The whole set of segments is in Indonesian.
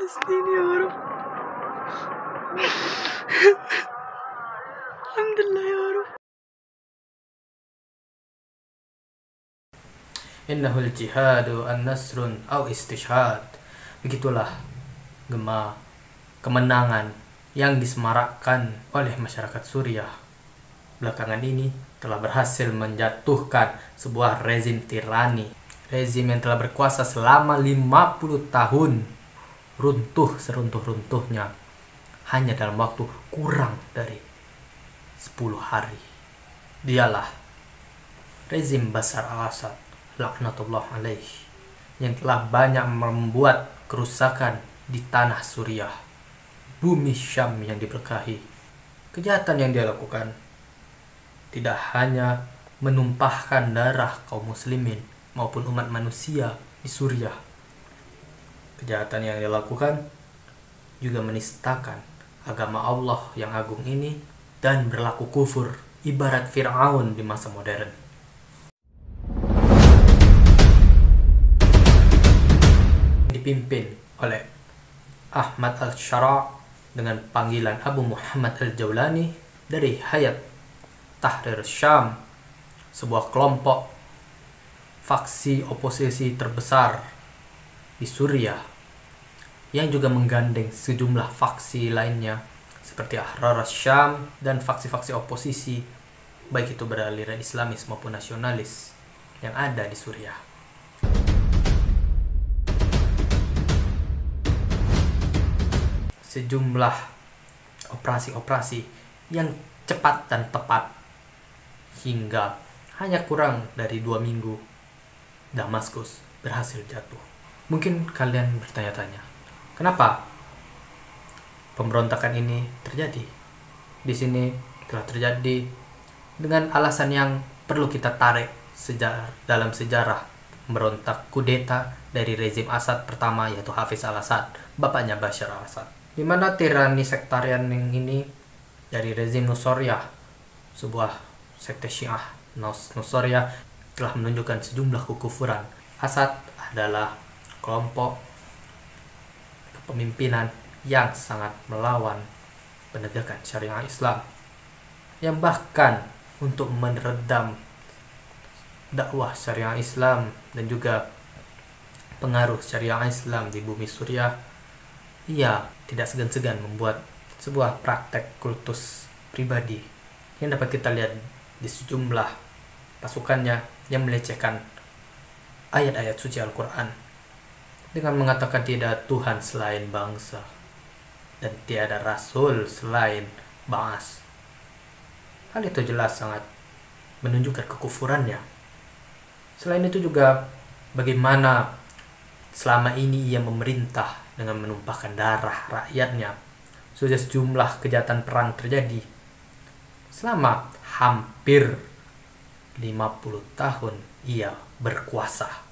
Palestina ya Rabb. Alhamdulillah ya Rabb. Innahul jihadu an-nasrun au istishhad. Begitulah gema kemenangan yang disemarakkan oleh masyarakat Suriah belakangan ini telah berhasil menjatuhkan sebuah rezim tirani, rezim yang telah berkuasa selama 50 tahun, runtuh seruntuh-runtuhnya hanya dalam waktu kurang dari 10 hari. Dialah rezim Bashar al-Assad laknatullah alaih yang telah banyak membuat kerusakan di tanah Suriah, bumi Syam yang diberkahi. Kejahatan yang dia lakukan tidak hanya menumpahkan darah kaum muslimin maupun umat manusia di Suriah. Kejahatan yang dia lakukan juga menistakan agama Allah yang agung ini dan berlaku kufur ibarat Fir'aun di masa modern. Dipimpin oleh Ahmad al-Shara' dengan panggilan Abu Muhammad al-Jawlani dari Hayat Tahrir Syam, sebuah kelompok faksi oposisi terbesar di Suriah yang juga menggandeng sejumlah faksi lainnya seperti Ahrar Syam dan faksi-faksi oposisi baik itu beraliran Islamis maupun nasionalis yang ada di Suriah. Sejumlah operasi-operasi yang cepat dan tepat hingga hanya kurang dari 2 minggu Damaskus berhasil jatuh. Mungkin kalian bertanya-tanya, kenapa pemberontakan ini terjadi? Di sini telah terjadi dengan alasan yang perlu kita tarik dalam sejarah pemberontak kudeta dari rezim Assad pertama, yaitu Hafiz al-Assad, bapaknya Bashar al-Assad. Di mana tirani sektarian yang ini dari rezim Nusairiyah, sebuah sekte Syiah Nusairiyah, telah menunjukkan sejumlah kekufuran. Assad adalah kelompok kepemimpinan yang sangat melawan penegakan syariah Islam, yang bahkan untuk meredam dakwah syariah Islam dan juga pengaruh syariah Islam di bumi Suriah, ia tidak segan-segan membuat sebuah praktek kultus pribadi yang dapat kita lihat di sejumlah pasukannya yang melecehkan ayat-ayat suci Al-Quran dengan mengatakan tidak Tuhan selain bangsa dan tiada Rasul selain Ba'as. Hal itu jelas sangat menunjukkan kekufurannya. Selain itu juga bagaimana selama ini ia memerintah dengan menumpahkan darah rakyatnya. Sudah sejumlah kejahatan perang terjadi selama hampir 50 tahun ia berkuasa.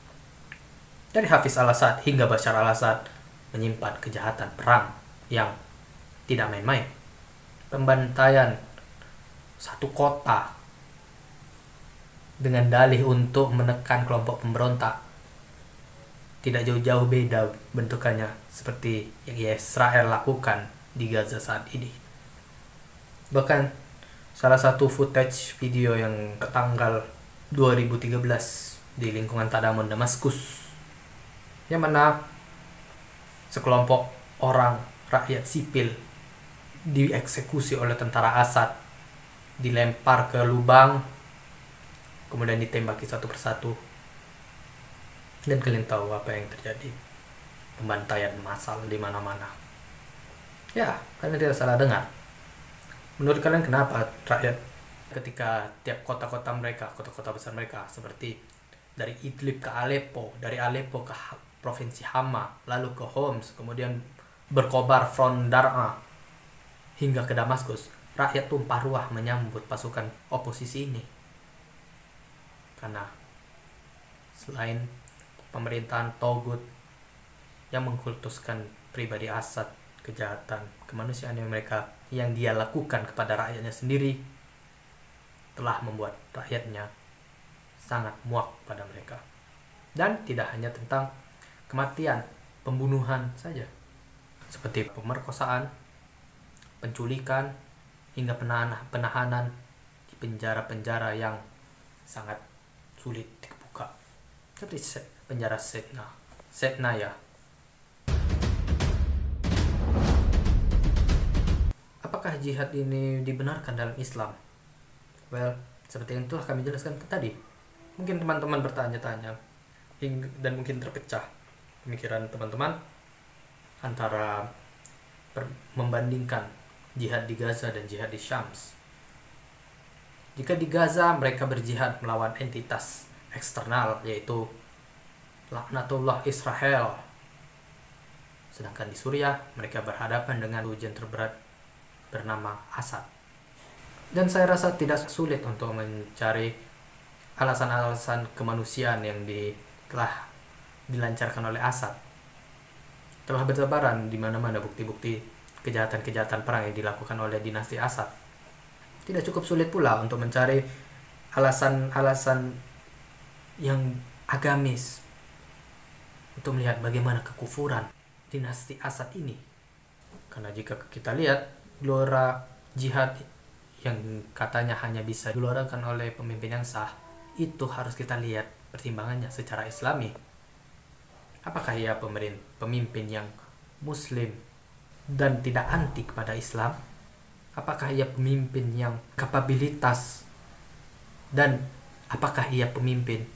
Dari Hafiz al-Assad hingga Bashar al-Assad menyimpan kejahatan perang yang tidak main-main. Pembantaian satu kota dengan dalih untuk menekan kelompok pemberontak tidak jauh-jauh beda bentukannya seperti yang Israel lakukan di Gaza saat ini. Bahkan salah satu footage video yang tanggal 2013 di lingkungan Tadamun Damaskus, yang mana sekelompok orang rakyat sipil dieksekusi oleh tentara Assad, dilempar ke lubang, kemudian ditembaki satu persatu. Dan kalian tahu apa yang terjadi, pembantaian massal di mana-mana. Ya, kalian tidak salah dengar. Menurut kalian kenapa rakyat ketika tiap kota-kota mereka, kota-kota besar mereka seperti dari Idlib ke Aleppo, dari Aleppo ke provinsi Hama, lalu ke Homs, kemudian berkobar front Dar'a hingga ke Damaskus, rakyat tumpah ruah menyambut pasukan oposisi ini? Karena selain pemerintahan Togut yang mengkultuskan pribadi Assad, kejahatan kemanusiaan yang dia lakukan kepada rakyatnya sendiri telah membuat rakyatnya sangat muak pada mereka. Dan tidak hanya tentang kematian, pembunuhan saja. seperti pemerkosaan, penculikan, hingga penahanan di penjara-penjara yang sangat sulit dibuka, seperti penjara Setnaya. Apakah jihad ini dibenarkan dalam Islam? Well, seperti yang telah kami jelaskan tadi. Mungkin teman-teman bertanya-tanya dan mungkin terpecah pemikiran teman-teman antara membandingkan jihad di Gaza dan jihad di Syams. Jika di Gaza mereka berjihad melawan entitas eksternal, yaitu laknatullah Israel, sedangkan di Suriah mereka berhadapan dengan ujian terberat bernama Assad. Dan saya rasa tidak sulit untuk mencari alasan-alasan kemanusiaan yang telah dilancarkan oleh Assad. Telah bertebaran di mana-mana bukti-bukti kejahatan-kejahatan perang yang dilakukan oleh dinasti Assad. Tidak cukup sulit pula untuk mencari alasan-alasan yang agamis untuk melihat bagaimana kekufuran dinasti Assad ini. Karena jika kita lihat gelora jihad yang katanya hanya bisa digelorakan oleh pemimpin yang sah, itu harus kita lihat pertimbangannya secara Islami. Apakah ia pemimpin yang Muslim dan tidak anti kepada Islam? Apakah ia pemimpin yang kapabilitas, dan apakah ia pemimpin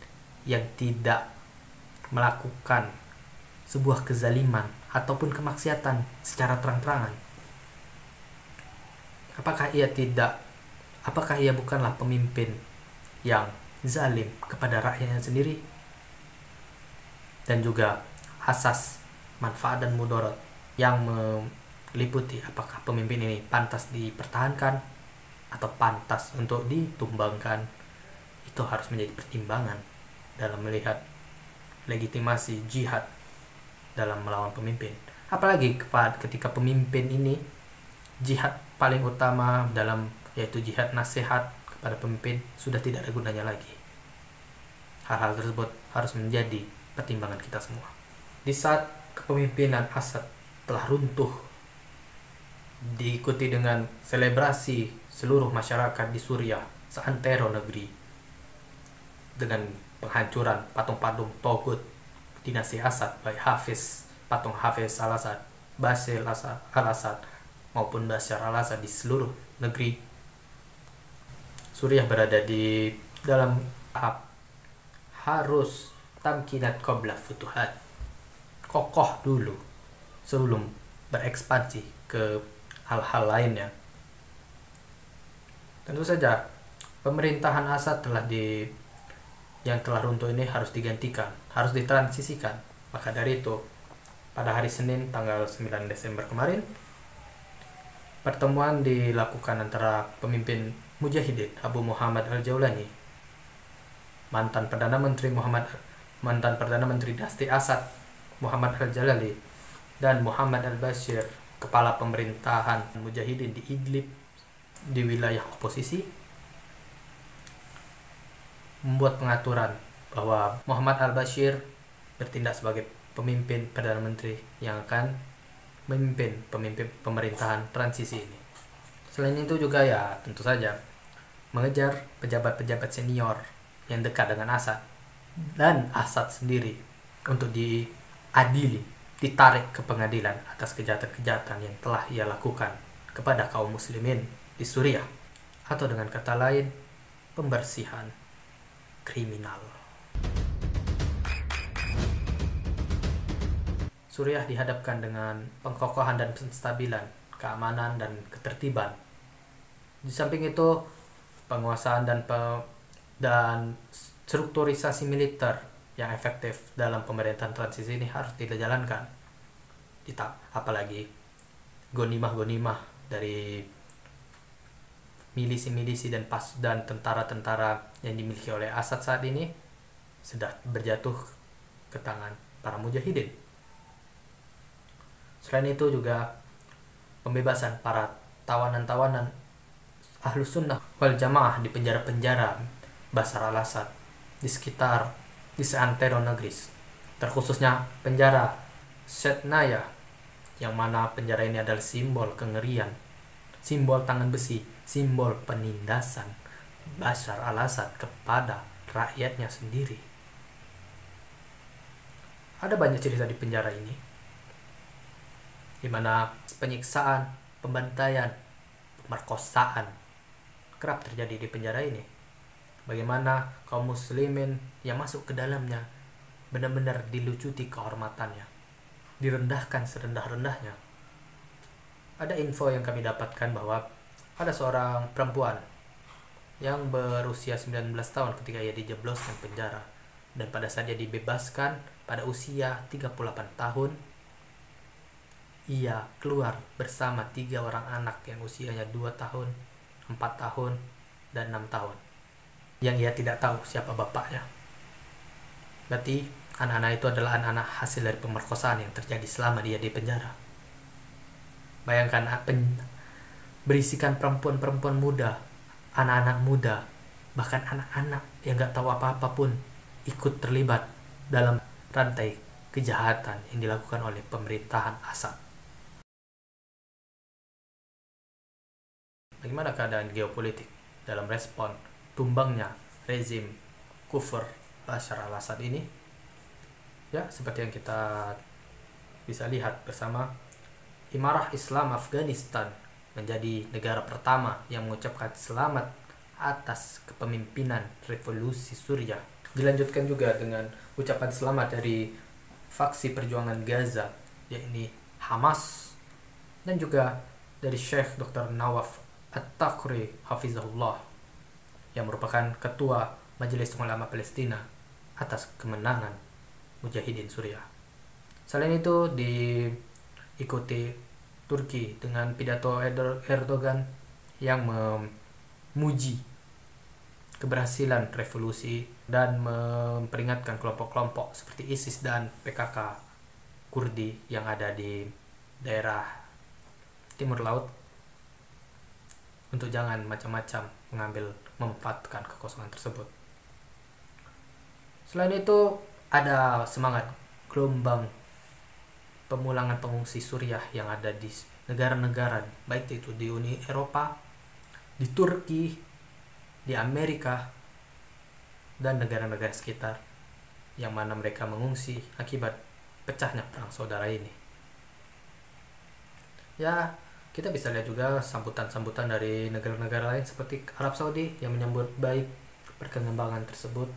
yang tidak melakukan sebuah kezaliman ataupun kemaksiatan secara terang-terangan? Apakah ia bukanlah pemimpin yang zalim kepada rakyatnya sendiri? Dan juga asas manfaat dan mudarat yang meliputi apakah pemimpin ini pantas dipertahankan atau pantas untuk ditumbangkan, itu harus menjadi pertimbangan dalam melihat legitimasi jihad dalam melawan pemimpin. Apalagi ketika pemimpin ini jihad paling utama yaitu jihad nasihat kepada pemimpin sudah tidak ada gunanya lagi. Hal-hal tersebut harus menjadi pertimbangan kita semua. Di saat kepemimpinan Assad telah runtuh, diikuti dengan selebrasi seluruh masyarakat di Suriah seantero negeri dengan penghancuran patung-patung togut dinasti Assad, baik patung Hafiz al-Assad, Bashar al-Assad maupun Bashar al-Assad di seluruh negeri. Suriah berada di dalam tahap harus tamkinat qabla futuhat, kokoh dulu sebelum berekspansi ke hal-hal lainnya. Tentu saja pemerintahan Assad yang telah runtuh ini harus digantikan, harus ditransisikan. Maka dari itu, pada hari Senin tanggal 9 Desember kemarin, pertemuan dilakukan antara pemimpin Mujahidin Abu Muhammad al-Jaulani, mantan Perdana Menteri Dinasti Assad Muhammad al-Jalali, dan Muhammad al-Bashir, kepala pemerintahan Mujahidin di Idlib di wilayah oposisi, membuat pengaturan bahwa Muhammad al-Bashir bertindak sebagai pemimpin Perdana Menteri yang akan memimpin pemerintahan transisi ini. Selain itu juga ya tentu saja mengejar pejabat-pejabat senior yang dekat dengan Assad dan Assad sendiri untuk diadili, ditarik ke pengadilan atas kejahatan-kejahatan yang telah ia lakukan kepada kaum muslimin di Suriah, atau dengan kata lain pembersihan kriminal. Suriah dihadapkan dengan pengkokohan dan penstabilan, keamanan dan ketertiban. Di samping itu, penguasaan dan strukturisasi militer yang efektif dalam pemerintahan transisi ini harus dijalankan. Apalagi gonimah dari milisi-milisi dan tentara-tentara yang dimiliki oleh Assad saat ini sudah berjatuh ke tangan para mujahidin. Selain itu juga pembebasan para tawanan-tawanan Ahlus Sunnah wal Jamaah di penjara-penjara Bashar al-Assad di seantero negeri, terkhususnya penjara Setnaya yang mana penjara ini adalah simbol kengerian, simbol tangan besi, simbol penindasan Bashar al-Assad kepada rakyatnya sendiri. Ada banyak cerita di penjara ini, di mana penyiksaan, pembantaian, pemerkosaan kerap terjadi di penjara ini. Bagaimana kaum muslimin yang masuk ke dalamnya benar-benar dilucuti kehormatannya, direndahkan serendah-rendahnya. Ada info yang kami dapatkan bahwa ada seorang perempuan yang berusia 19 tahun ketika ia dijebloskan penjara, dan pada saat dia dibebaskan pada usia 38 tahun, ia keluar bersama 3 orang anak yang usianya 2 tahun, 4 tahun, dan 6 tahun, yang ia tidak tahu siapa bapaknya. Berarti anak-anak itu adalah anak-anak hasil dari pemerkosaan yang terjadi selama dia di penjara. Bayangkan berisikan perempuan-perempuan muda, anak-anak muda, bahkan anak-anak yang gak tahu apa-apa pun ikut terlibat dalam rantai kejahatan yang dilakukan oleh pemerintahan Assad. Bagaimana keadaan geopolitik dalam respon tumbangnya rezim kufur Bashar al-Assad ini? Ya, seperti yang kita bisa lihat bersama, Imarah Islam Afghanistan menjadi negara pertama yang mengucapkan selamat atas kepemimpinan revolusi Suriah. Dilanjutkan juga dengan ucapan selamat dari faksi perjuangan Gaza, yakni Hamas, dan juga dari Syekh Dr. Nawaf At-Takri Hafizahullah, yang merupakan ketua Majelis Ulama Palestina atas kemenangan Mujahidin Suriah. Selain itu diikuti Turki dengan pidato Erdogan yang memuji keberhasilan revolusi dan memperingatkan kelompok-kelompok seperti ISIS dan PKK Kurdi yang ada di daerah Timur Laut untuk jangan macam-macam memanfaatkan kekosongan tersebut. Selain itu, ada semangat gelombang pemulangan pengungsi Suriah yang ada di negara-negara, baik itu di Uni Eropa, di Turki, di Amerika, dan negara-negara sekitar, yang mana mereka mengungsi akibat pecahnya perang saudara ini. Ya, kita bisa lihat juga sambutan-sambutan dari negara-negara lain seperti Arab Saudi yang menyambut baik perkembangan tersebut.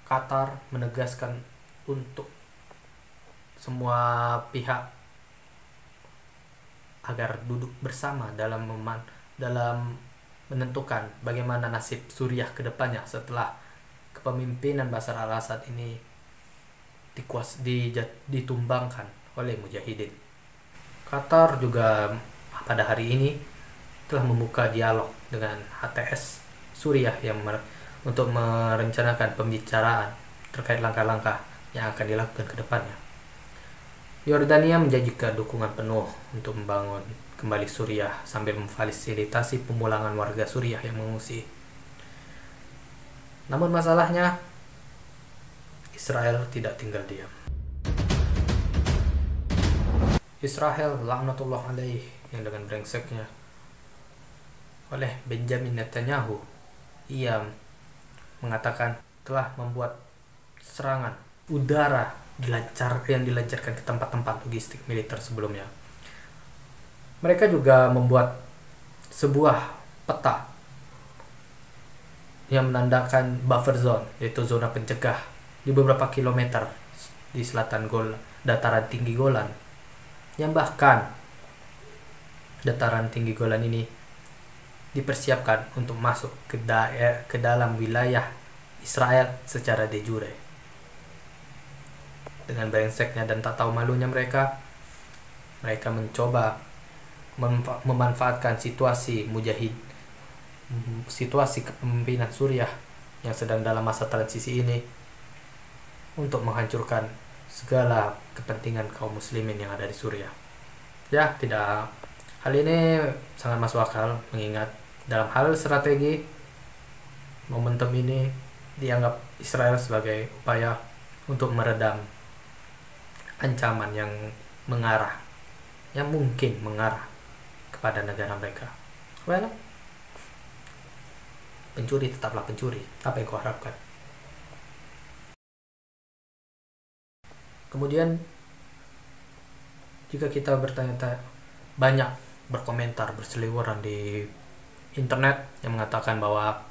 Qatar menegaskan untuk semua pihak agar duduk bersama dalam menentukan bagaimana nasib Suriah ke depannya setelah kepemimpinan Bashar al-Assad ini ditumbangkan oleh Mujahidin. Qatar juga pada hari ini telah membuka dialog dengan HTS Suriah untuk merencanakan pembicaraan terkait langkah-langkah yang akan dilakukan ke depannya. Yordania menjanjikan dukungan penuh untuk membangun kembali Suriah sambil memfasilitasi pemulangan warga Suriah yang mengungsi. Namun masalahnya, Israel tidak tinggal diam. Israel laknatullah alaih yang dengan brengseknya oleh Benjamin Netanyahu, ia mengatakan telah membuat serangan udara yang dilancarkan ke tempat-tempat logistik militer sebelumnya. Mereka juga membuat sebuah peta yang menandakan buffer zone, yaitu zona pencegah di beberapa kilometer di selatan dataran tinggi Golan, yang bahkan dataran tinggi Golan ini dipersiapkan untuk masuk ke dalam wilayah Israel secara de jure. Dengan brengseknya dan tak tahu malunya mereka mencoba memanfaatkan situasi situasi kepemimpinan Suriah yang sedang dalam masa transisi ini untuk menghancurkan segala kepentingan kaum muslimin yang ada di Suriah. Ya, hal ini sangat masuk akal mengingat dalam hal strategi, momentum ini dianggap Israel sebagai upaya untuk meredam ancaman yang mengarah, yang mungkin mengarah kepada negara mereka. Well, pencuri tetaplah pencuri. Apa yang kau harapkan? Kemudian jika kita bertanya-tanya, banyak berkomentar berseliweran di internet yang mengatakan bahwa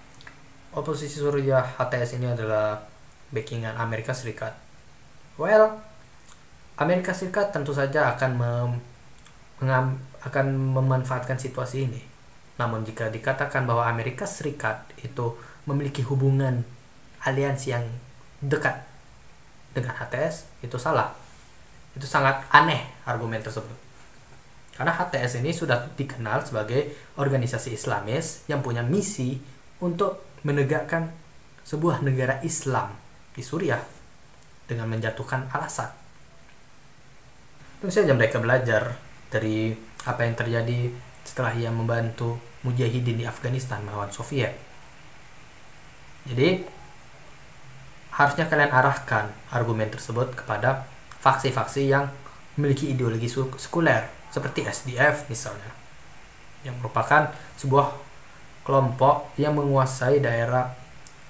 oposisi Suriah HTS ini adalah backingan Amerika Serikat. Well, Amerika Serikat tentu saja akan memanfaatkan situasi ini. Namun jika dikatakan bahwa Amerika Serikat itu memiliki hubungan aliansi yang dekat dengan HTS, itu salah. Itu sangat aneh argumen tersebut. Karena HTS ini sudah dikenal sebagai organisasi Islamis yang punya misi untuk menegakkan sebuah negara Islam di Suriah dengan menjatuhkan Al-Assad. Tentu saja mereka belajar dari apa yang terjadi setelah ia membantu Mujahidin di Afghanistan melawan Soviet. Jadi harusnya kalian arahkan argumen tersebut kepada faksi-faksi yang memiliki ideologi sekuler seperti SDF misalnya, yang merupakan sebuah kelompok yang menguasai daerah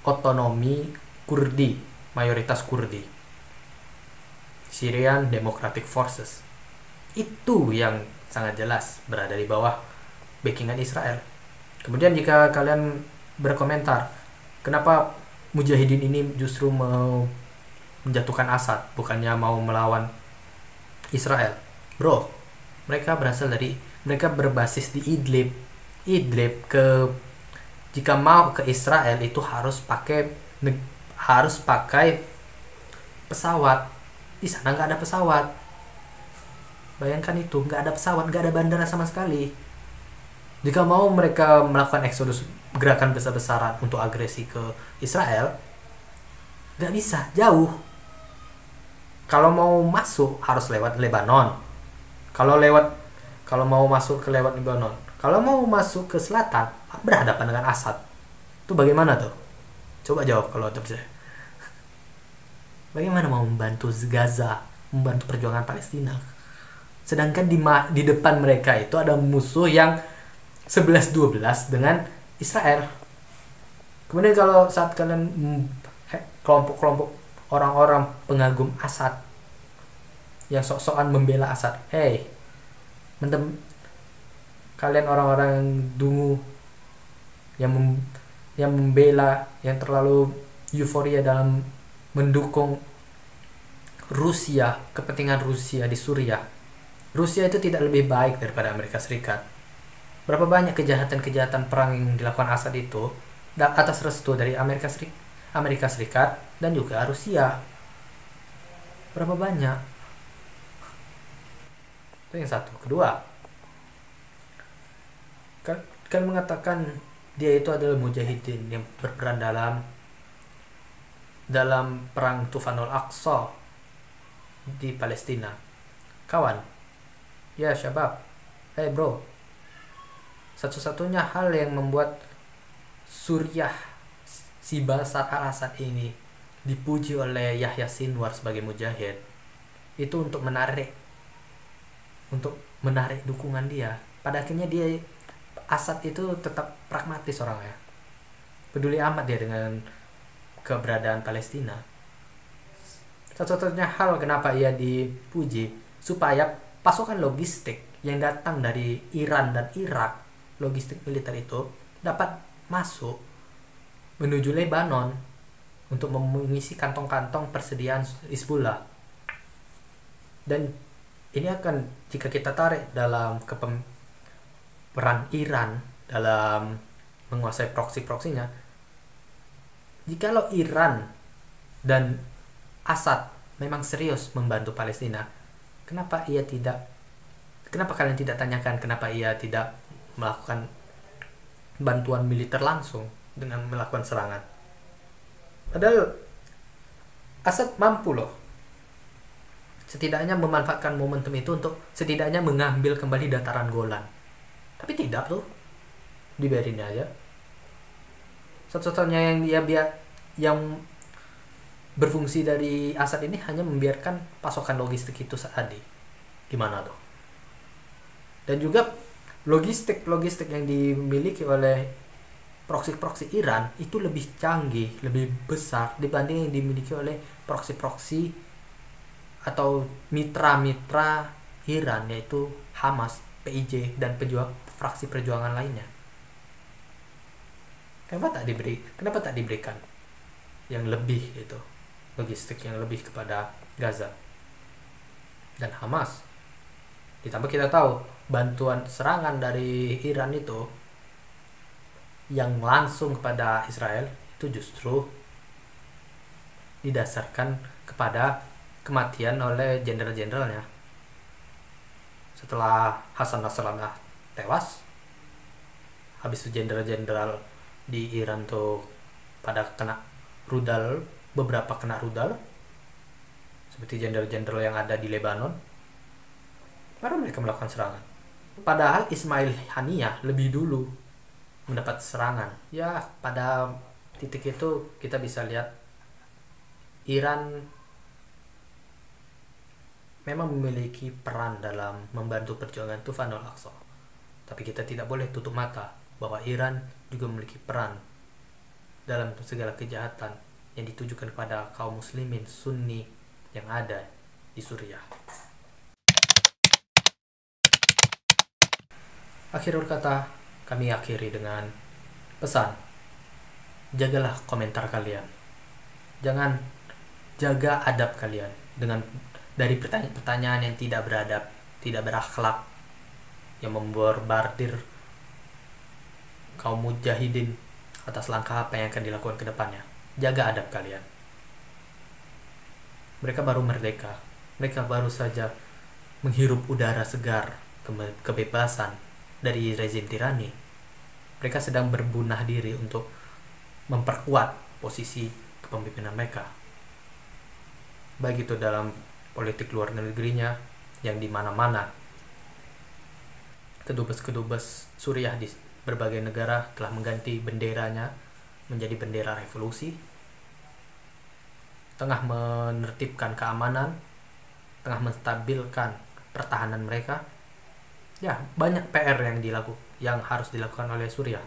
otonomi Kurdi, mayoritas Kurdi, Syrian Democratic Forces. Itu yang sangat jelas berada di bawah backingan Israel. Kemudian jika kalian berkomentar, kenapa Mujahidin ini justru mau menjatuhkan Assad, bukannya mau melawan Israel? Bro, mereka berbasis di Idlib. Jika mau ke Israel itu harus pakai pesawat. Di sana nggak ada pesawat. Bayangkan itu, nggak ada pesawat, nggak ada bandara sama sekali. Jika mau mereka melakukan eksodus, gerakan besar-besaran untuk agresi ke Israel, nggak bisa, jauh. Kalau mau masuk harus lewat Lebanon. Kalau mau masuk ke lewat Lebanon, kalau mau masuk ke selatan berhadapan dengan Assad. Itu bagaimana tuh? Coba jawab kalau terpercaya. Bagaimana mau membantu Gaza, membantu perjuangan Palestina? Sedangkan di depan mereka itu ada musuh yang 11-12 dengan Israel. Kemudian kalau saat kalian kelompok-kelompok orang-orang pengagum Assad yang sok-sokan membela Assad, kalian orang-orang yang dungu yang membela, yang terlalu euforia dalam mendukung Rusia, kepentingan Rusia di Suriah. Rusia itu tidak lebih baik daripada Amerika Serikat. Berapa banyak kejahatan-kejahatan perang yang dilakukan Assad itu atas restu dari Amerika Serikat dan juga Rusia. Berapa banyak? Itu yang satu. Kedua, kan mengatakan dia itu adalah Mujahidin yang berperan dalam perang Tufanul Aqsa di Palestina. Kawan, ya syabab, bro, satu-satunya hal yang membuat Suriah si Bashar al-Assad ini dipuji oleh Yahya Sinwar sebagai mujahid itu untuk menarik dukungan dia. Pada akhirnya Assad itu tetap pragmatis orangnya, peduli amat dia dengan keberadaan Palestina. Satu-satunya hal kenapa ia dipuji supaya pasokan logistik yang datang dari Iran dan Irak, logistik militer itu dapat masuk menuju Lebanon untuk mengisi kantong-kantong persediaan Hizbullah. Dan ini akan, jika kita tarik dalam peran Iran dalam menguasai proksi-proksinya, jikalau Iran dan Assad memang serius membantu Palestina, kenapa kalian tidak tanyakan kenapa ia tidak melakukan bantuan militer langsung dengan melakukan serangan? Padahal Assad mampu loh setidaknya memanfaatkan momentum itu untuk setidaknya mengambil kembali dataran Golan. Tapi tidak tuh, dibiarin aja. Satu-satunya yang berfungsi dari Assad ini hanya membiarkan pasokan logistik itu tadi. Gimana tuh? Dan juga logistik yang dimiliki oleh proksi Iran itu lebih canggih, lebih besar dibanding yang dimiliki oleh proksi atau mitra-mitra Iran, yaitu Hamas, PIJ, dan fraksi perjuangan lainnya. Kenapa tak diberikan yang lebih itu, logistik yang lebih kepada Gaza dan Hamas? Ditambah kita tahu bantuan serangan dari Iran itu yang langsung kepada Israel itu justru didasarkan kepada kematian oleh jenderal-jenderalnya. Setelah Hasan Nasrallah tewas, habis itu jenderal-jenderal di Iran tuh pada kena rudal, beberapa kena rudal, seperti jenderal-jenderal yang ada di Lebanon, baru mereka melakukan serangan. Padahal Ismail Haniyah lebih dulu mendapat serangan. Ya, pada titik itu kita bisa lihat Iran memang memiliki peran dalam membantu perjuangan Tufanul Aqsa. Tapi kita tidak boleh tutup mata bahwa Iran juga memiliki peran dalam segala kejahatan yang ditujukan kepada kaum muslimin Sunni yang ada di Suriah. Akhirul kata, kami akhiri dengan pesan. Jagalah komentar kalian. Jangan jaga adab kalian dari pertanyaan yang tidak beradab, tidak berakhlak, yang membombardir kaum mujahidin atas langkah apa yang akan dilakukan ke depannya. Jaga adab kalian. Mereka baru merdeka. Mereka baru saja menghirup udara segar, kebebasan dari rezim tirani. Mereka sedang berbenah diri untuk memperkuat posisi kepemimpinan mereka, baik itu dalam politik luar negerinya, yang di mana-mana kedubes Suriah di berbagai negara telah mengganti benderanya menjadi bendera revolusi, tengah menertibkan keamanan, tengah menstabilkan pertahanan mereka. Ya, banyak PR yang harus dilakukan oleh Suriah.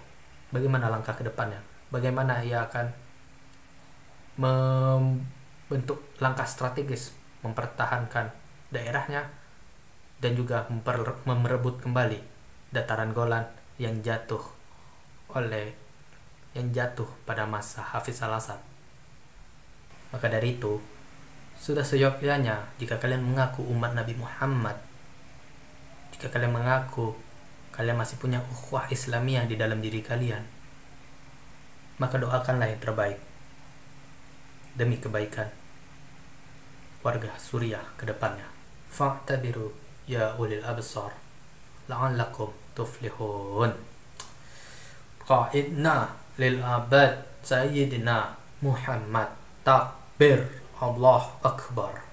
Bagaimana langkah ke depannya? Bagaimana ia akan membentuk langkah strategis mempertahankan daerahnya dan juga merebut kembali dataran Golan yang jatuh pada masa Hafiz al-Assad. Maka dari itu, sudah seyogyanya jika kalian mengaku umat Nabi Muhammad, jika kalian mengaku kalian masih punya ukhuwah Islamiyah di dalam diri kalian, maka doakanlah yang terbaik demi kebaikan warga Suriah ke depannya. Fa'tabiru ya ulil absar la'allakum tuflihun. Qaidna lil abad Sayyidina Muhammad. Takbir, Allah Akbar.